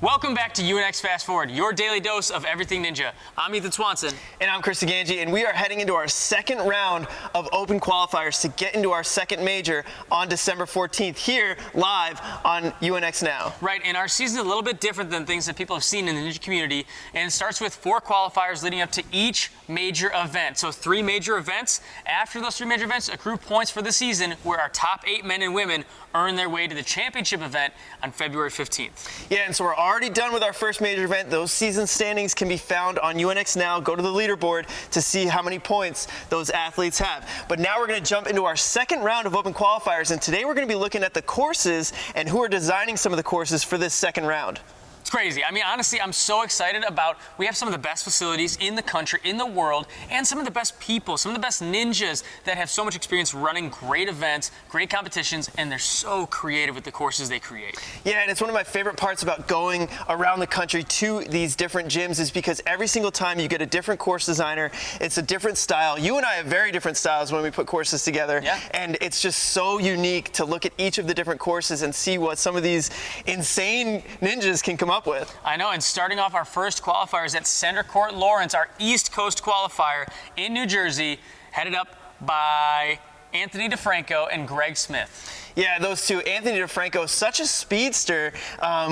Welcome back to UNX Fast Forward, your daily dose of everything ninja. I'm Ethan Swanson. And I'm Chris Ganji, and we are heading into our second round of open qualifiers to get into our second major on December 14th here live on UNX Now. Right, and our season is a little bit different than things that people have seen in the ninja community, and it starts with 4 qualifiers leading up to each major event. So 3 major events. After those 3 major events, accrue points for the season where our top 8 men and women earn their way to the championship event on February 15th. Yeah, and so we're already done with our first major event. Those season standings can be found on UNX Now. Go to the leaderboard to see how many points those athletes have. But now we're going to jump into our second round of open qualifiers, and today we're going to be looking at the courses and who are designing some of the courses for this second round. It's crazy. I mean, honestly, I'm so excited about, we have some of the best facilities in the country, in the world, and some of the best people, some of the best ninjas that have so much experience running great events, great competitions, and they're so creative with the courses they create. Yeah, and it's one of my favorite parts about going around the country to these different gyms is because every single time you get a different course designer, it's a different style. You and I have very different styles when we put courses together, and it's just so unique to look at each of the different courses and see what some of these insane ninjas can come up with. I know, and starting off our first qualifiers at Center Court Lawrence, our East Coast qualifier in New Jersey, headed up by Anthony DeFranco and Greg Smith. Yeah, those two. Anthony DeFranco, such a speedster.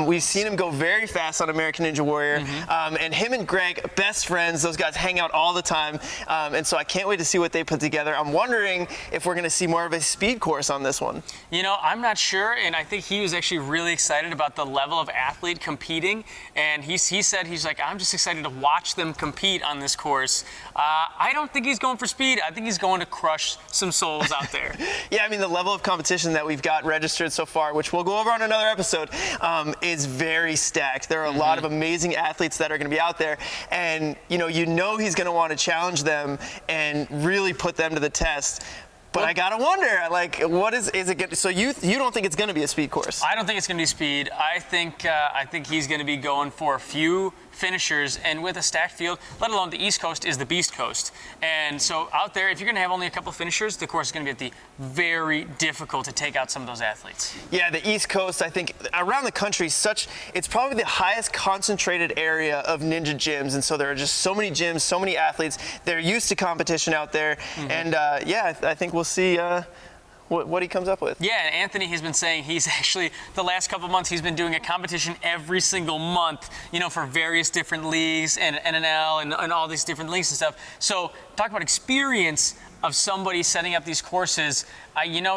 We've seen him go very fast on American Ninja Warrior. And him and Greg, best friends. Those guys hang out all the time. And so I can't wait to see what they put together. I'm wondering if we're going to see more of a speed course on this one. You know, I'm not sure, and I think he was actually really excited about the level of athlete competing. And he said, he's like, I'm just excited to watch them compete on this course. I don't think he's going for speed. I think he's going to crush some souls out there. Yeah, I mean, the level of competition that we've got registered so far, which we'll go over on another episode, is very stacked. There are a lot of amazing athletes that are going to be out there, and you know he's going to want to challenge them and really put them to the test. But I gotta wonder, like, what is it? So you don't think it's going to be a speed course? I don't think it's going to be speed. I think he's going to be going for a few finishers, and with a stacked field, let alone the East Coast is the Beast Coast. And so out there, if you're going to have only a couple finishers, the course is going to be very difficult to take out some of those athletes. Yeah, the East Coast, I think, around the country, it's probably the highest concentrated area of ninja gyms, and so there are just so many gyms, so many athletes. They're used to competition out there, and yeah, I think we'll see what he comes up with. Yeah, and Anthony has been saying he's actually, the last couple of months, he's been doing a competition every single month, for various different leagues and NNL and all these different leagues and stuff. So talk about experience of somebody setting up these courses.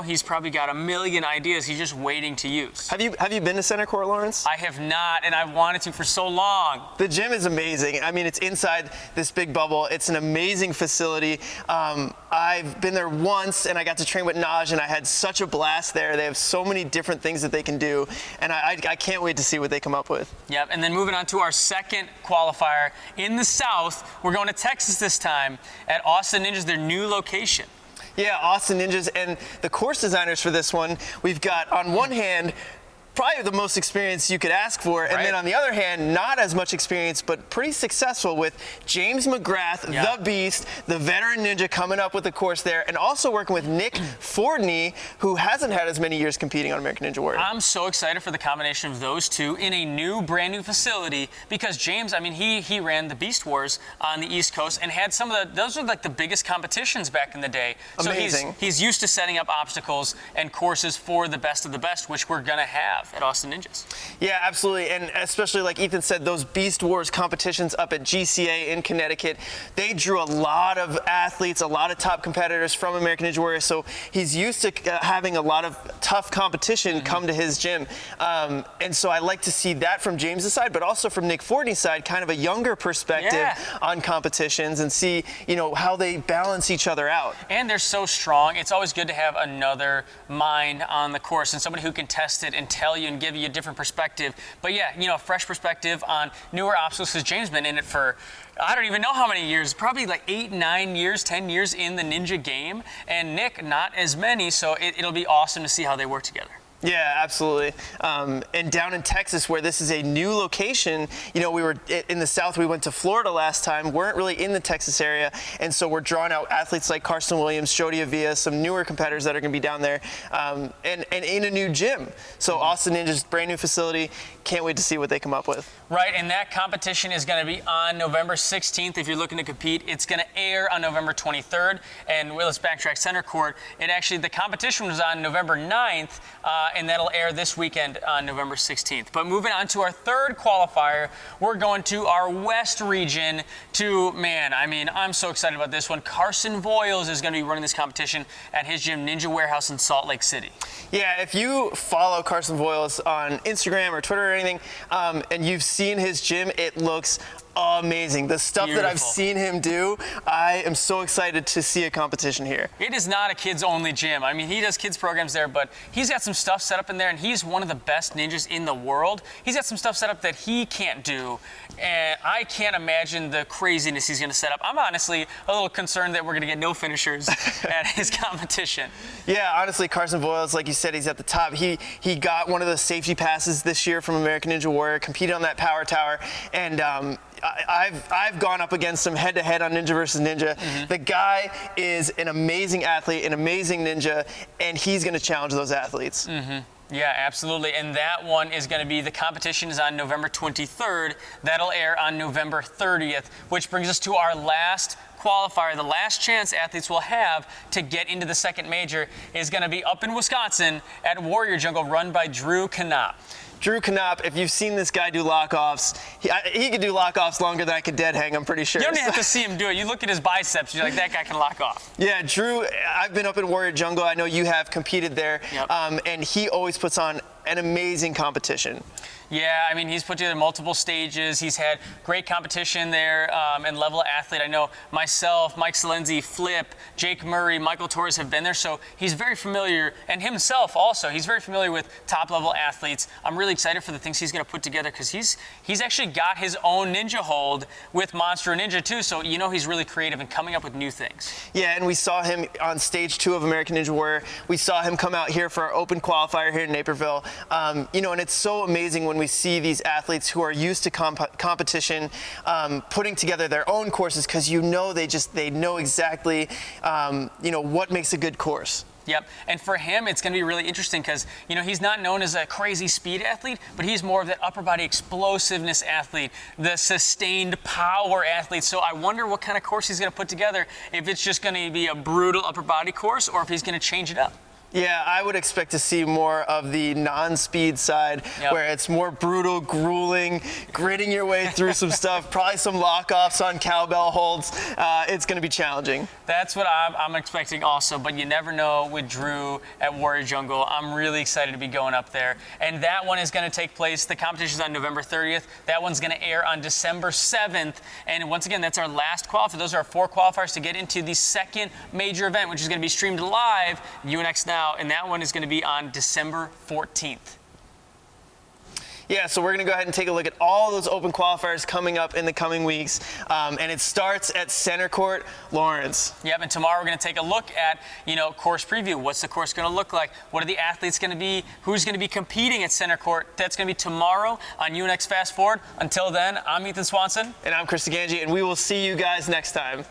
He's probably got a million ideas he's just waiting to use. Have you been to Center Court Lawrence? I have not, and I've wanted to for so long. The gym is amazing. I mean, it's inside this big bubble. It's an amazing facility. I've been there once, and I got to train with Naj, and I had such a blast there. They have so many different things that they can do, and I can't wait to see what they come up with. Yep, and then moving on to our second qualifier in the South, we're going to Texas this time at Austin Ninjas, their new location. Yeah, Austin Ninjas, and the course designers for this one, we've got on one hand probably the most experience you could ask for, and then on the other hand, not as much experience, but pretty successful with James McGrath, the Beast, the veteran ninja, coming up with the course there, and also working with Nick Fordney, who hasn't had as many years competing on American Ninja Warrior. I'm so excited for the combination of those two in a brand new facility, because James, I mean, he ran the Beast Wars on the East Coast and had those were like the biggest competitions back in the day. Amazing. So he's used to setting up obstacles and courses for the best of the best, which we're gonna have at Austin Ninjas. Yeah, absolutely, and especially like Ethan said, those Beast Wars competitions up at GCA in Connecticut, they drew a lot of athletes, a lot of top competitors from American Ninja Warrior, so he's used to having a lot of tough competition come to his gym, and so I like to see that from James' side, but also from Nick Fordney's side, kind of a younger perspective on competitions, and see how they balance each other out. And they're so strong. It's always good to have another mind on the course and somebody who can test it and tell you and give you a different perspective. But yeah, a fresh perspective on newer obstacles, because James has been in it for, I don't even know how many years, probably like 8, 9 years, 10 years in the ninja game, and Nick, not as many, so it'll be awesome to see how they work together. Yeah, absolutely. And down in Texas, where this is a new location, you know, we were in the South, we went to Florida last time, weren't really in the Texas area, and so we're drawing out athletes like Carson Williams, Jody Avila, some newer competitors that are going to be down there, and in a new gym. So Austin Ninja's brand new facility. Can't wait to see what they come up with. Right, and that competition is going to be on November 16th. If you're looking to compete, it's going to air on November 23rd. And let's backtrack. Center Court, the competition was on November 9th, and that'll air this weekend on November 16th. But moving on to our third qualifier, we're going to our West region to, I'm so excited about this one. Carson Voiles is going to be running this competition at his gym, Ninja Warehouse in Salt Lake City. Yeah, if you follow Carson Voiles on Instagram or Twitter or anything, and you've seen his gym, it looks amazing. The stuff that I've seen him do, I am so excited to see a competition here. It is not a kids-only gym. I mean, he does kids programs there, but he's got some stuff set up in there, and he's one of the best ninjas in the world. He's got some stuff set up that he can't do, and I can't imagine the craziness he's going to set up. I'm honestly a little concerned that we're going to get no finishers at his competition. Yeah, honestly, Carson Voiles, like you said, he's at the top. He got one of the safety passes this year from American Ninja Warrior, competed on that power tower, and I've gone up against him head-to-head on Ninja versus Ninja. The guy is an amazing athlete, an amazing ninja, and he's going to challenge those athletes. Yeah, absolutely. And that one is going to be, the competition is on November 23rd. That'll air on November 30th, which brings us to our last qualifier. The last chance athletes will have to get into the second major is going to be up in Wisconsin at Warrior Jungle, run by Drew Knopp. Drew Knopp, if you've seen this guy do lock-offs, he could do lock-offs longer than I could dead hang, I'm pretty sure. You don't even have to see him do it. You look at his biceps, you're like, that guy can lock off. Yeah, Drew, I've been up in Warrior Jungle. I know you have competed there. Yep. And he always puts on an amazing competition. Yeah, I mean, he's put together multiple stages. He's had great competition there and level athlete. I know myself, Mike Salenzi, Flip, Jake Murray, Michael Torres have been there, so he's very familiar, and himself also, he's very familiar with top-level athletes. I'm really excited for the things he's going to put together because he's actually got his own ninja hold with Monster Ninja too, so you know he's really creative and coming up with new things. Yeah, and we saw him on stage 2 of American Ninja Warrior. We saw him come out here for our open qualifier here in Naperville. And it's so amazing when we see these athletes who are used to competition putting together their own courses, because they know exactly what makes a good course. Yep, and for him, it's going to be really interesting because, he's not known as a crazy speed athlete, but he's more of that upper body explosiveness athlete, the sustained power athlete. So I wonder what kind of course he's going to put together, if it's just going to be a brutal upper body course or if he's going to change it up. Yeah, I would expect to see more of the non-speed side, where it's more brutal, grueling, gritting your way through some stuff, probably some lock-offs on cowbell holds. It's going to be challenging. That's what I'm expecting also, but you never know with Drew at Warrior Jungle. I'm really excited to be going up there. And that one is going to take place, the competition's on November 30th. That one's going to air on December 7th. And once again, that's our last qualifier. Those are our 4 qualifiers to get into the second major event, which is going to be streamed live, UNX Now. And that one is going to be on December 14th. Yeah, so we're going to go ahead and take a look at all those open qualifiers coming up in the coming weeks. And it starts at Center Court, Lawrence. Yep, and tomorrow we're going to take a look at, course preview. What's the course going to look like? What are the athletes going to be? Who's going to be competing at Center Court? That's going to be tomorrow on UNX Fast Forward. Until then, I'm Ethan Swanson. And I'm Chris Ganji, and we will see you guys next time.